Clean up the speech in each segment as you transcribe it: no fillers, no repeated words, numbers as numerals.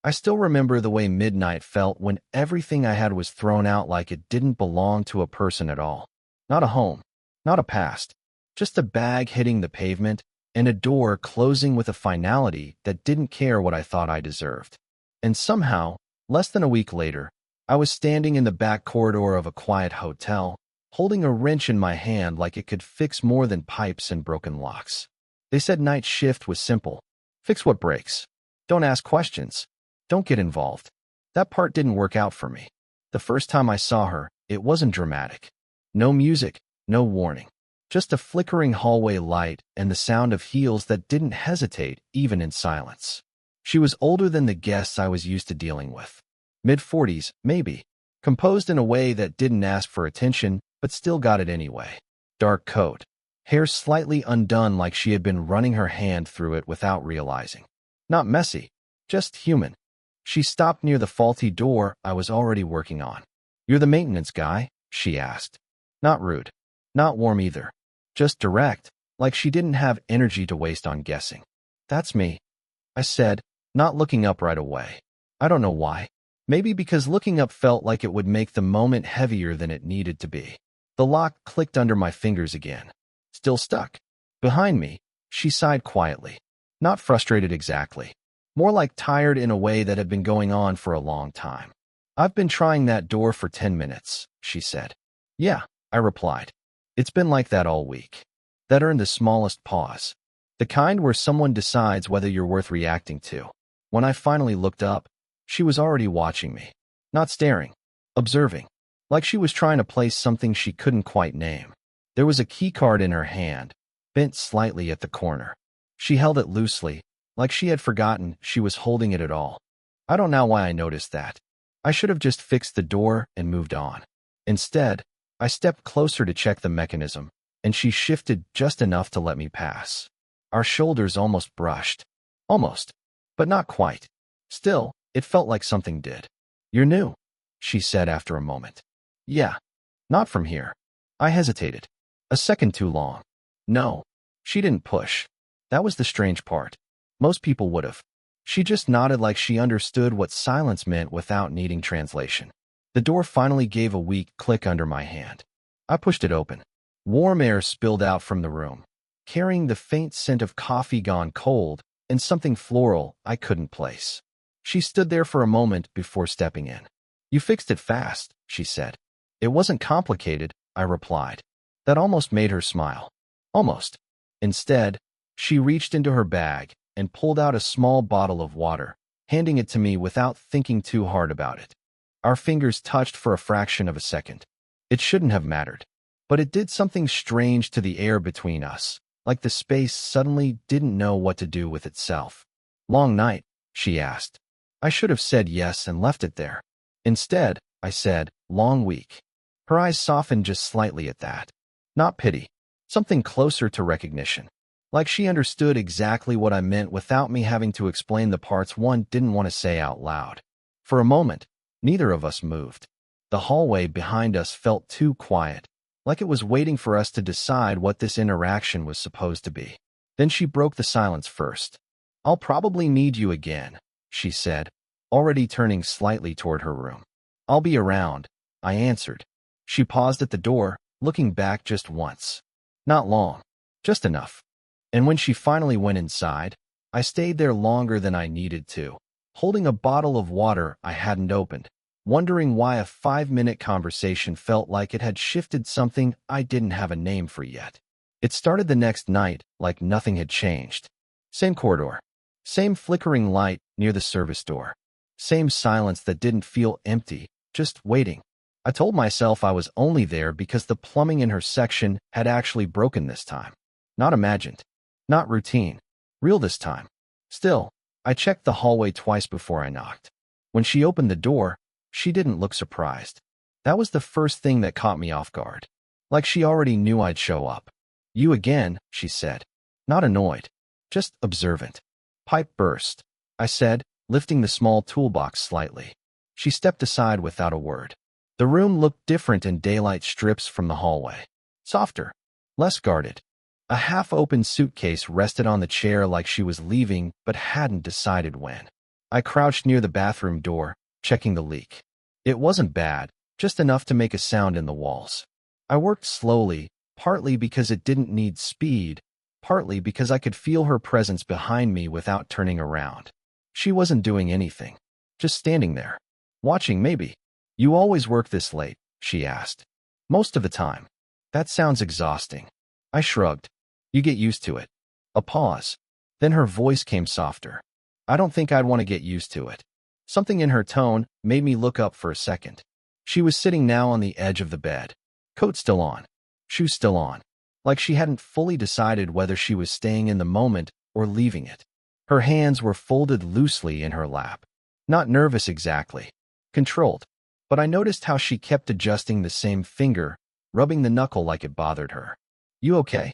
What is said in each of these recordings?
I still remember the way midnight felt when everything I had was thrown out like it didn't belong to a person at all. Not a home, not a past, just a bag hitting the pavement and a door closing with a finality that didn't care what I thought I deserved. And somehow, less than a week later, I was standing in the back corridor of a quiet hotel, holding a wrench in my hand like it could fix more than pipes and broken locks. They said night shift was simple. Fix what breaks. Don't ask questions. Don't get involved. That part didn't work out for me. The first time I saw her, it wasn't dramatic. No music, no warning. Just a flickering hallway light and the sound of heels that didn't hesitate even in silence. She was older than the guests I was used to dealing with. Mid-40s, maybe. Composed in a way that didn't ask for attention, but still got it anyway. Dark coat. Hair slightly undone like she had been running her hand through it without realizing. Not messy, just human. She stopped near the faulty door I was already working on. "You're the maintenance guy?" she asked. Not rude. Not warm either. Just direct, like she didn't have energy to waste on guessing. "That's me," I said, not looking up right away. I don't know why. Maybe because looking up felt like it would make the moment heavier than it needed to be. The lock clicked under my fingers again. Still stuck. Behind me, she sighed quietly. Not frustrated exactly. More like tired in a way that had been going on for a long time. "I've been trying that door for 10 minutes, she said. "Yeah," I replied. "It's been like that all week." That earned the smallest pause. The kind where someone decides whether you're worth reacting to. When I finally looked up, she was already watching me. Not staring. Observing. Like she was trying to place something she couldn't quite name. There was a keycard in her hand, bent slightly at the corner. She held it loosely, like she had forgotten she was holding it at all. I don't know why I noticed that. I should have just fixed the door and moved on. Instead, I stepped closer to check the mechanism, and she shifted just enough to let me pass. Our shoulders almost brushed. Almost, but not quite. Still, it felt like something did. "You're new," she said after a moment. "Yeah. Not from here." I hesitated. A second too long. No. She didn't push. That was the strange part. Most people would have. She just nodded like she understood what silence meant without needing translation. The door finally gave a weak click under my hand. I pushed it open. Warm air spilled out from the room, carrying the faint scent of coffee gone cold and something floral I couldn't place. She stood there for a moment before stepping in. "You fixed it fast," she said. "It wasn't complicated," I replied. That almost made her smile. Almost. Instead, she reached into her bag and pulled out a small bottle of water, handing it to me without thinking too hard about it. Our fingers touched for a fraction of a second. It shouldn't have mattered, but it did something strange to the air between us, like the space suddenly didn't know what to do with itself. "Long night?" she asked. I should have said yes and left it there. Instead, I said, "Long week." Her eyes softened just slightly at that. Not pity. Something closer to recognition. Like she understood exactly what I meant without me having to explain the parts one didn't want to say out loud. For a moment, neither of us moved. The hallway behind us felt too quiet, like it was waiting for us to decide what this interaction was supposed to be. Then she broke the silence first. "I'll probably need you again," she said, already turning slightly toward her room. "I'll be around," I answered. She paused at the door, looking back just once. Not long. Just enough. And when she finally went inside, I stayed there longer than I needed to, holding a bottle of water I hadn't opened, wondering why a 5-minute conversation felt like it had shifted something I didn't have a name for yet. It started the next night like nothing had changed. Same corridor. Same flickering light near the service door. Same silence that didn't feel empty, just waiting. I told myself I was only there because the plumbing in her section had actually broken this time. Not imagined. Not routine. Real this time. Still, I checked the hallway twice before I knocked. When she opened the door, she didn't look surprised. That was the first thing that caught me off guard. Like she already knew I'd show up. "You again," she said. Not annoyed. Just observant. "Pipe burst," I said, lifting the small toolbox slightly. She stepped aside without a word. The room looked different in daylight strips from the hallway. Softer. Less guarded. A half-open suitcase rested on the chair like she was leaving but hadn't decided when. I crouched near the bathroom door, checking the leak. It wasn't bad, just enough to make a sound in the walls. I worked slowly, partly because it didn't need speed, partly because I could feel her presence behind me without turning around. She wasn't doing anything, just standing there. Watching, maybe. You always work this late, she asked. Most of the time. That sounds exhausting. I shrugged. You get used to it. A pause. Then her voice came softer. I don't think I'd want to get used to it. Something in her tone made me look up for a second. She was sitting now on the edge of the bed. Coat still on. Shoes still on. Like she hadn't fully decided whether she was staying in the moment or leaving it. Her hands were folded loosely in her lap. Not nervous exactly. Controlled. But I noticed how she kept adjusting the same finger, rubbing the knuckle like it bothered her. You okay?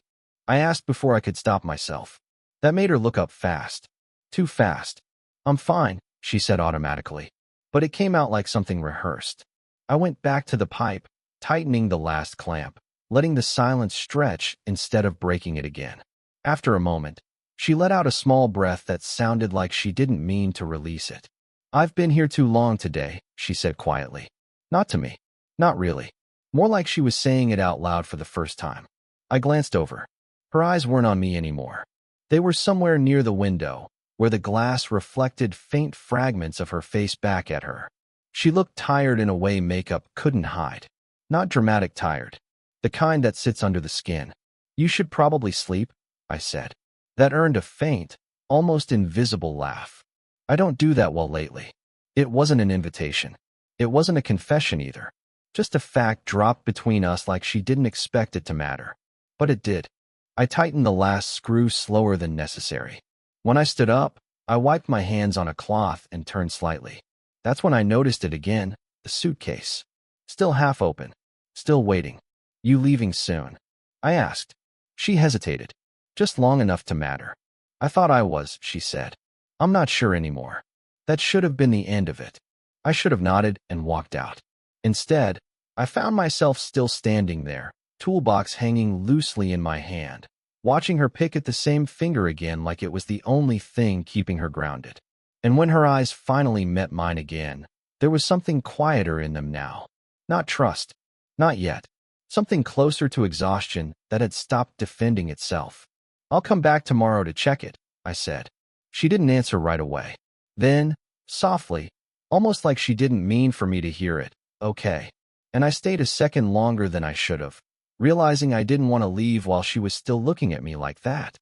I asked before I could stop myself. That made her look up fast. Too fast. I'm fine, she said automatically. But it came out like something rehearsed. I went back to the pipe, tightening the last clamp, letting the silence stretch instead of breaking it again. After a moment, she let out a small breath that sounded like she didn't mean to release it. I've been here too long today, she said quietly. Not to me. Not really. More like she was saying it out loud for the first time. I glanced over. Her eyes weren't on me anymore. They were somewhere near the window, where the glass reflected faint fragments of her face back at her. She looked tired in a way makeup couldn't hide. Not dramatic tired. The kind that sits under the skin. You should probably sleep, I said. That earned a faint, almost invisible laugh. I don't do that well lately. It wasn't an invitation. It wasn't a confession either. Just a fact dropped between us like she didn't expect it to matter. But it did. I tightened the last screw slower than necessary. When I stood up, I wiped my hands on a cloth and turned slightly. That's when I noticed it again, the suitcase. Still half open. Still waiting. You leaving soon? I asked. She hesitated. Just long enough to matter. I thought I was, she said. I'm not sure anymore. That should have been the end of it. I should have nodded and walked out. Instead, I found myself still standing there, toolbox hanging loosely in my hand, watching her pick at the same finger again like it was the only thing keeping her grounded. And when her eyes finally met mine again, there was something quieter in them now. Not trust. Not yet. Something closer to exhaustion that had stopped defending itself. I'll come back tomorrow to check it, I said. She didn't answer right away. Then, softly, almost like she didn't mean for me to hear it, okay. And I stayed a second longer than I should have, realizing I didn't want to leave while she was still looking at me like that.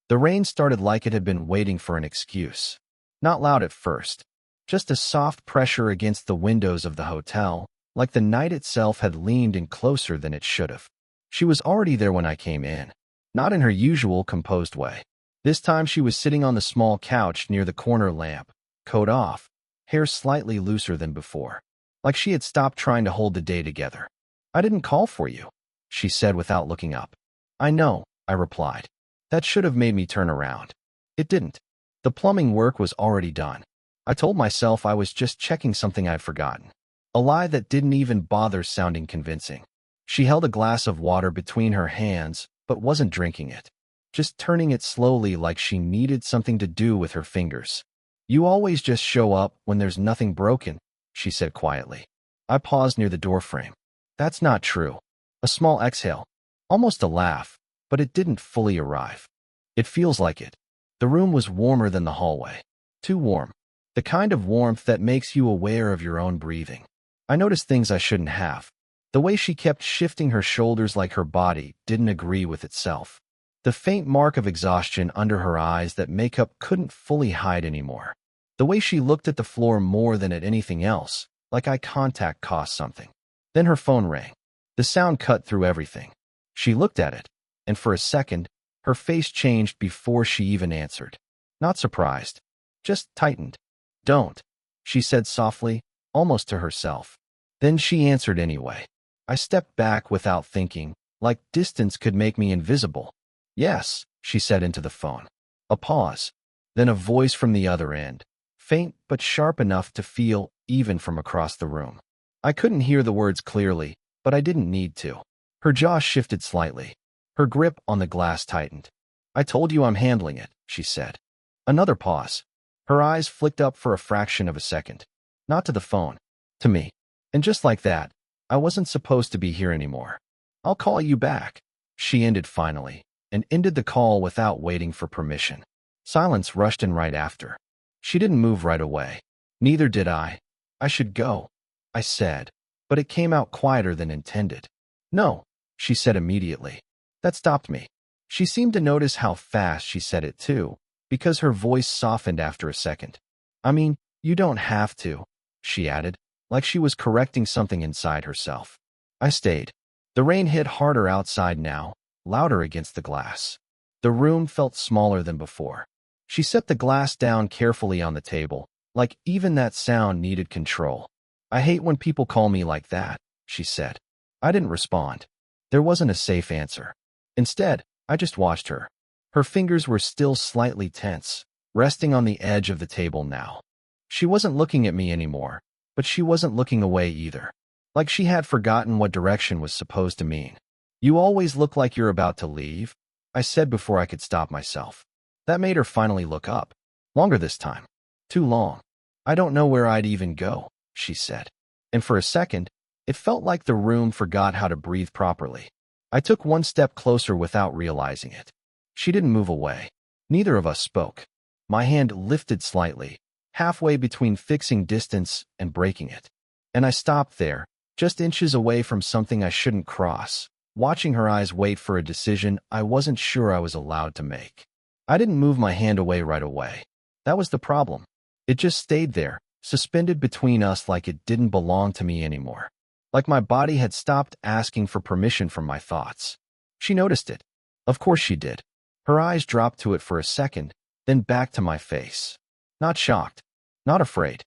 The rain started like it had been waiting for an excuse. Not loud at first, just a soft pressure against the windows of the hotel, like the night itself had leaned in closer than it should have. She was already there when I came in, not in her usual composed way. This time she was sitting on the small couch near the corner lamp, coat off, hair slightly looser than before, like she had stopped trying to hold the day together. I didn't call for you, she said without looking up. I know, I replied. That should have made me turn around. It didn't. The plumbing work was already done. I told myself I was just checking something I'd forgotten. A lie that didn't even bother sounding convincing. She held a glass of water between her hands, but wasn't drinking it. Just turning it slowly like she needed something to do with her fingers. You always just show up when there's nothing broken, she said quietly. I paused near the doorframe. That's not true. A small exhale. Almost a laugh, but it didn't fully arrive. It feels like it. The room was warmer than the hallway. Too warm. The kind of warmth that makes you aware of your own breathing. I noticed things I shouldn't have. The way she kept shifting her shoulders like her body didn't agree with itself. The faint mark of exhaustion under her eyes that makeup couldn't fully hide anymore. The way she looked at the floor more than at anything else, like eye contact cost something. Then her phone rang. The sound cut through everything. She looked at it, and for a second, her face changed before she even answered. Not surprised. Just tightened. Don't, she said softly, almost to herself. Then she answered anyway. I stepped back without thinking, like distance could make me invisible. Yes, she said into the phone. A pause. Then a voice from the other end, faint but sharp enough to feel even from across the room. I couldn't hear the words clearly, but I didn't need to. Her jaw shifted slightly. Her grip on the glass tightened. I told you I'm handling it, she said. Another pause. Her eyes flicked up for a fraction of a second. Not to the phone. To me. And just like that, I wasn't supposed to be here anymore. I'll call you back. She ended finally, and ended the call without waiting for permission. Silence rushed in right after. She didn't move right away. Neither did I. I should go, I said, but it came out quieter than intended. No, she said immediately. That stopped me. She seemed to notice how fast she said it too, because her voice softened after a second. I mean, you don't have to, she added, like she was correcting something inside herself. I stayed. The rain hit harder outside now, louder against the glass. The room felt smaller than before. She set the glass down carefully on the table, like even that sound needed control. I hate when people call me like that, she said. I didn't respond. There wasn't a safe answer. Instead, I just watched her. Her fingers were still slightly tense, resting on the edge of the table now. She wasn't looking at me anymore, but she wasn't looking away either. Like she had forgotten what direction was supposed to mean. You always look like you're about to leave, I said before I could stop myself. That made her finally look up. Longer this time. Too long. I don't know where I'd even go, she said. And for a second, it felt like the room forgot how to breathe properly. I took one step closer without realizing it. She didn't move away. Neither of us spoke. My hand lifted slightly, halfway between fixing distance and breaking it. And I stopped there, just inches away from something I shouldn't cross, watching her eyes wait for a decision I wasn't sure I was allowed to make. I didn't move my hand away right away. That was the problem. It just stayed there, suspended between us like it didn't belong to me anymore. Like my body had stopped asking for permission from my thoughts. She noticed it. Of course she did. Her eyes dropped to it for a second, then back to my face. Not shocked. Not afraid.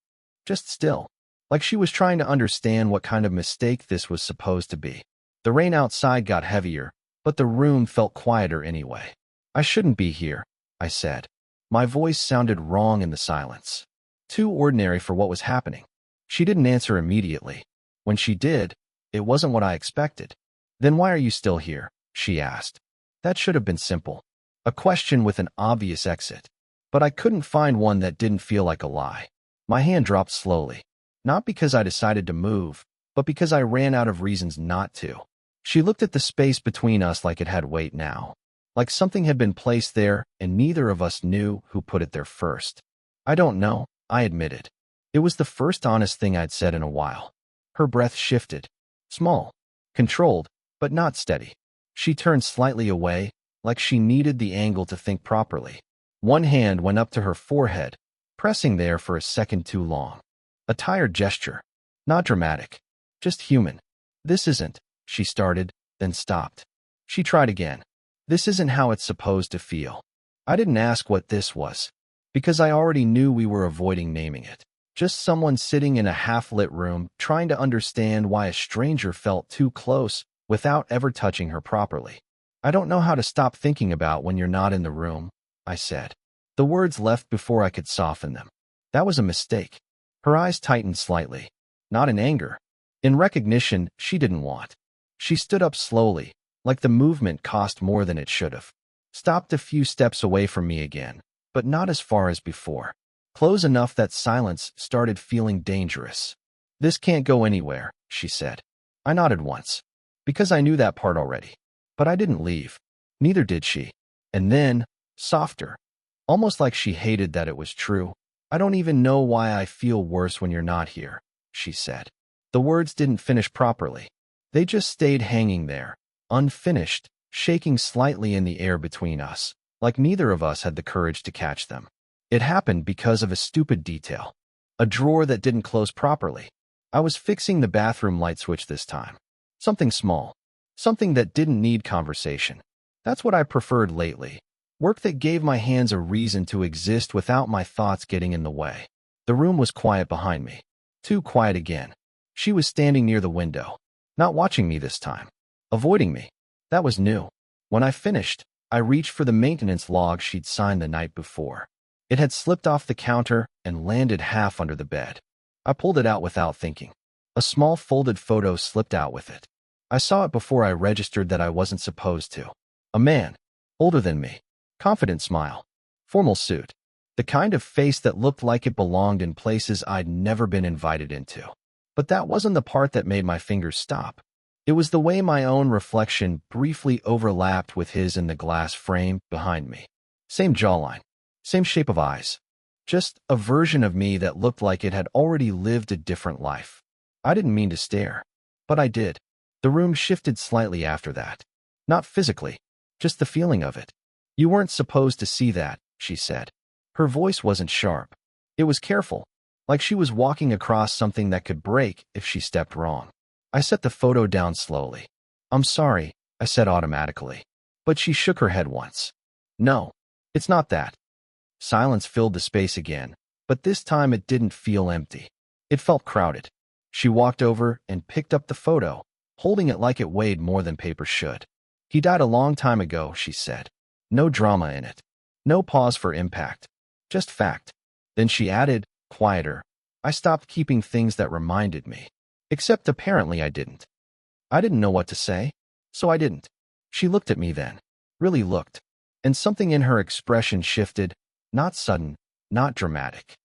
Just still. Like she was trying to understand what kind of mistake this was supposed to be. The rain outside got heavier, but the room felt quieter anyway. I shouldn't be here, I said. My voice sounded wrong in the silence. Too ordinary for what was happening. She didn't answer immediately. When she did, it wasn't what I expected. Then why are you still here? She asked. That should have been simple. A question with an obvious exit. But I couldn't find one that didn't feel like a lie. My hand dropped slowly. Not because I decided to move, but because I ran out of reasons not to. She looked at the space between us like it had weight now. Like something had been placed there and neither of us knew who put it there first. I don't know, I admitted. It was the first honest thing I'd said in a while. Her breath shifted. Small. Controlled, but not steady. She turned slightly away, like she needed the angle to think properly. One hand went up to her forehead, pressing there for a second too long. A tired gesture. Not dramatic. Just human. This isn't, she started, then stopped. She tried again. This isn't how it's supposed to feel. I didn't ask what this was, because I already knew we were avoiding naming it. Just someone sitting in a half-lit room trying to understand why a stranger felt too close without ever touching her properly. I don't know how to stop thinking about when you're not in the room, I said. The words left before I could soften them. That was a mistake. Her eyes tightened slightly. Not in anger. In recognition she didn't want. She stood up slowly, like the movement cost more than it should have. Stopped a few steps away from me again, but not as far as before. Close enough that silence started feeling dangerous. This can't go anywhere, she said. I nodded once, because I knew that part already. But I didn't leave. Neither did she. And then, softer, almost like she hated that it was true. I don't even know why I feel worse when you're not here, she said. The words didn't finish properly. They just stayed hanging there, unfinished, shaking slightly in the air between us, like neither of us had the courage to catch them. It happened because of a stupid detail. A drawer that didn't close properly. I was fixing the bathroom light switch this time. Something small. Something that didn't need conversation. That's what I preferred lately. Work that gave my hands a reason to exist without my thoughts getting in the way. The room was quiet behind me. Too quiet again. She was standing near the window. Not watching me this time. Avoiding me. That was new. When I finished, I reached for the maintenance log she'd signed the night before. It had slipped off the counter and landed half under the bed. I pulled it out without thinking. A small folded photo slipped out with it. I saw it before I registered that I wasn't supposed to. A man. Older than me. Confident smile. Formal suit. The kind of face that looked like it belonged in places I'd never been invited into. But that wasn't the part that made my fingers stop. It was the way my own reflection briefly overlapped with his in the glass frame behind me. Same jawline, same shape of eyes. Just a version of me that looked like it had already lived a different life. I didn't mean to stare, but I did. The room shifted slightly after that. Not physically, just the feeling of it. You weren't supposed to see that, she said. Her voice wasn't sharp. It was careful, like she was walking across something that could break if she stepped wrong. I set the photo down slowly. I'm sorry, I said automatically. But she shook her head once. No, it's not that. Silence filled the space again, but this time it didn't feel empty. It felt crowded. She walked over and picked up the photo, holding it like it weighed more than paper should. He died a long time ago, she said. No drama in it. No pause for impact. Just fact. Then she added, quieter, I stopped keeping things that reminded me. Except apparently I didn't. I didn't know what to say, so I didn't. She looked at me then. Really looked. And something in her expression shifted, not sudden, not dramatic.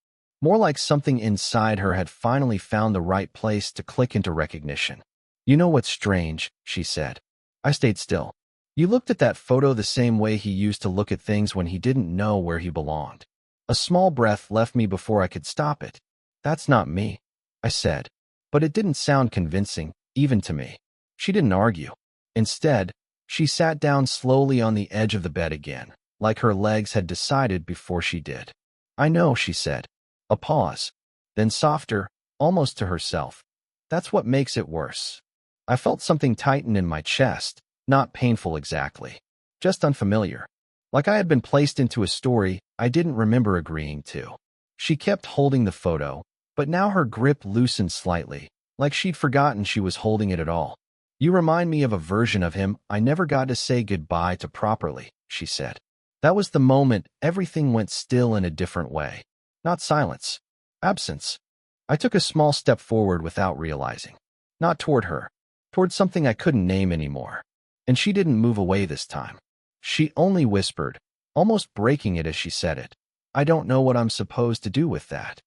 More like something inside her had finally found the right place to click into recognition. You know what's strange, she said. I stayed still. You looked at that photo the same way he used to look at things when he didn't know where he belonged. A small breath left me before I could stop it. That's not me, I said. But it didn't sound convincing, even to me. She didn't argue. Instead, she sat down slowly on the edge of the bed again, like her legs had decided before she did. I know, she said. A pause. Then softer, almost to herself. That's what makes it worse. I felt something tighten in my chest, not painful exactly. Just unfamiliar. Like I had been placed into a story I didn't remember agreeing to. She kept holding the photo, but now her grip loosened slightly, like she'd forgotten she was holding it at all. You remind me of a version of him I never got to say goodbye to properly, she said. That was the moment everything went still in a different way. Not silence. Absence. I took a small step forward without realizing. Not toward her. Toward something I couldn't name anymore. And she didn't move away this time. She only whispered, almost breaking it as she said it. I don't know what I'm supposed to do with that.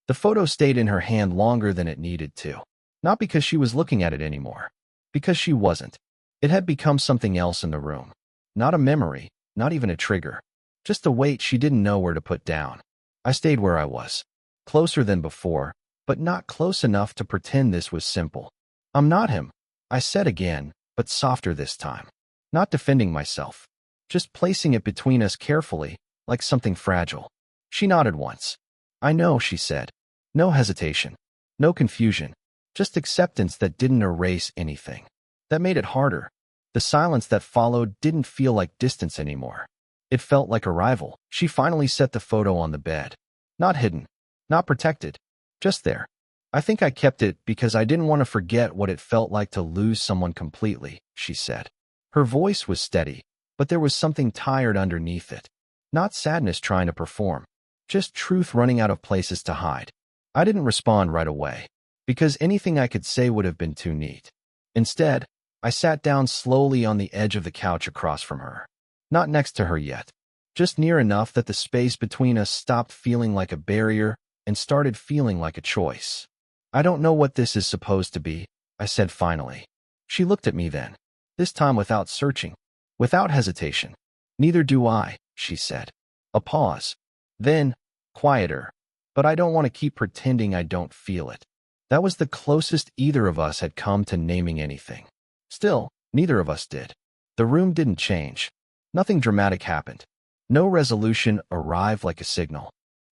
The photo stayed in her hand longer than it needed to. Not because she was looking at it anymore. Because she wasn't. It had become something else in the room. Not a memory, not even a trigger. Just a weight she didn't know where to put down. I stayed where I was. Closer than before, but not close enough to pretend this was simple. I'm not him, I said again, but softer this time. Not defending myself. Just placing it between us carefully, like something fragile. She nodded once. I know, she said. No hesitation. No confusion. Just acceptance that didn't erase anything. That made it harder. The silence that followed didn't feel like distance anymore. It felt like arrival. She finally set the photo on the bed. Not hidden. Not protected. Just there. I think I kept it because I didn't want to forget what it felt like to lose someone completely, she said. Her voice was steady, but there was something tired underneath it. Not sadness trying to perform. Just truth running out of places to hide. I didn't respond right away, because anything I could say would have been too neat. Instead, I sat down slowly on the edge of the couch across from her. Not next to her yet. Just near enough that the space between us stopped feeling like a barrier and started feeling like a choice. I don't know what this is supposed to be, I said finally. She looked at me then, this time without searching, without hesitation. Neither do I, she said. A pause. Then, quieter. But I don't want to keep pretending I don't feel it. That was the closest either of us had come to naming anything. Still, neither of us did. The room didn't change. Nothing dramatic happened. No resolution arrived like a signal.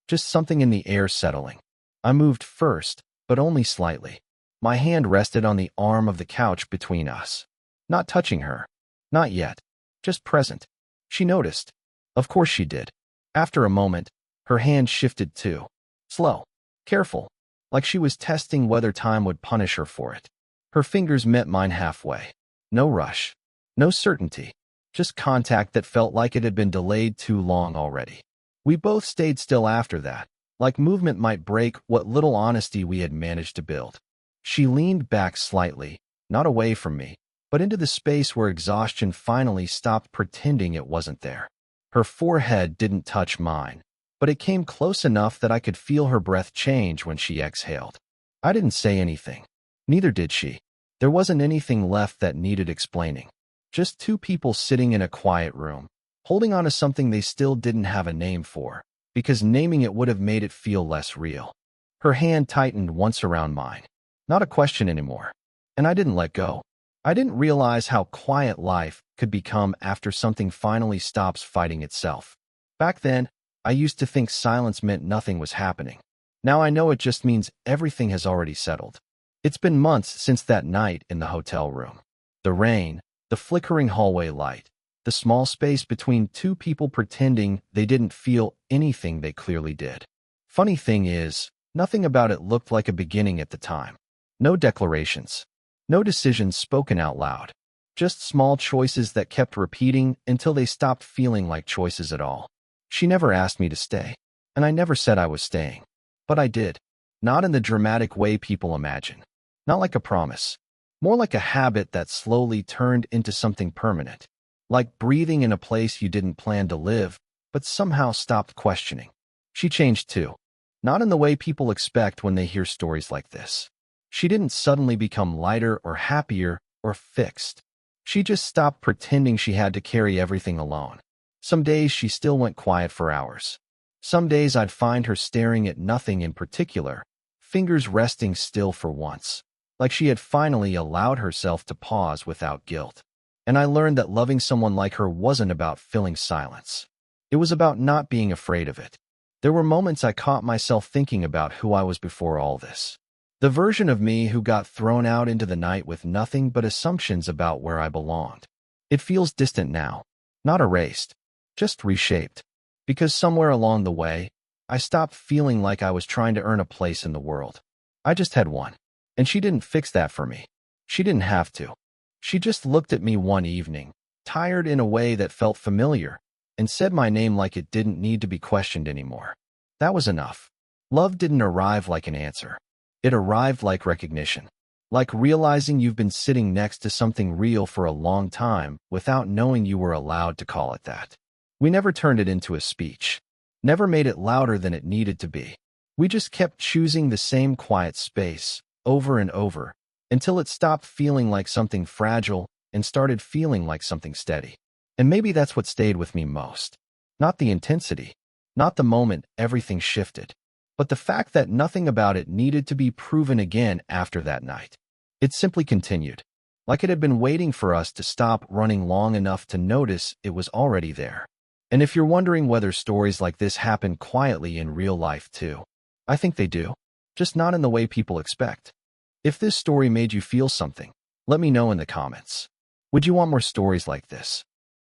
Just something in the air settling. I moved first, but only slightly. My hand rested on the arm of the couch between us. Not touching her. Not yet. Just present. She noticed. Of course she did. After a moment, her hand shifted too. Slow. Careful. Like she was testing whether time would punish her for it. Her fingers met mine halfway. No rush. No certainty. Just contact that felt like it had been delayed too long already. We both stayed still after that, like movement might break what little honesty we had managed to build. She leaned back slightly, not away from me, but into the space where exhaustion finally stopped pretending it wasn't there. Her forehead didn't touch mine, but it came close enough that I could feel her breath change when she exhaled. I didn't say anything. Neither did she. There wasn't anything left that needed explaining. Just two people sitting in a quiet room, holding on to something they still didn't have a name for, because naming it would have made it feel less real. Her hand tightened once around mine. Not a question anymore. And I didn't let go. I didn't realize how quiet life could become after something finally stops fighting itself. Back then, I used to think silence meant nothing was happening. Now I know it just means everything has already settled. It's been months since that night in the hotel room. The rain, the flickering hallway light, the small space between two people pretending they didn't feel anything they clearly did. Funny thing is, nothing about it looked like a beginning at the time. No declarations. No decisions spoken out loud. Just small choices that kept repeating until they stopped feeling like choices at all. She never asked me to stay, and I never said I was staying. But I did. Not in the dramatic way people imagine. Not like a promise. More like a habit that slowly turned into something permanent. Like breathing in a place you didn't plan to live, but somehow stopped questioning. She changed too. Not in the way people expect when they hear stories like this. She didn't suddenly become lighter or happier or fixed. She just stopped pretending she had to carry everything alone. Some days she still went quiet for hours. Some days I'd find her staring at nothing in particular, fingers resting still for once, like she had finally allowed herself to pause without guilt. And I learned that loving someone like her wasn't about filling silence. It was about not being afraid of it. There were moments I caught myself thinking about who I was before all this. The version of me who got thrown out into the night with nothing but assumptions about where I belonged. It feels distant now, not erased, just reshaped. Because somewhere along the way, I stopped feeling like I was trying to earn a place in the world. I just had one. And she didn't fix that for me. She didn't have to. She just looked at me one evening, tired in a way that felt familiar, and said my name like it didn't need to be questioned anymore. That was enough. Love didn't arrive like an answer. It arrived like recognition. Like realizing you've been sitting next to something real for a long time without knowing you were allowed to call it that. We never turned it into a speech. Never made it louder than it needed to be. We just kept choosing the same quiet space, over and over, until it stopped feeling like something fragile and started feeling like something steady. And maybe that's what stayed with me most. Not the intensity, not the moment everything shifted, but the fact that nothing about it needed to be proven again after that night. It simply continued, like it had been waiting for us to stop running long enough to notice it was already there. And if you're wondering whether stories like this happen quietly in real life too, I think they do, just not in the way people expect. If this story made you feel something, let me know in the comments. Would you want more stories like this?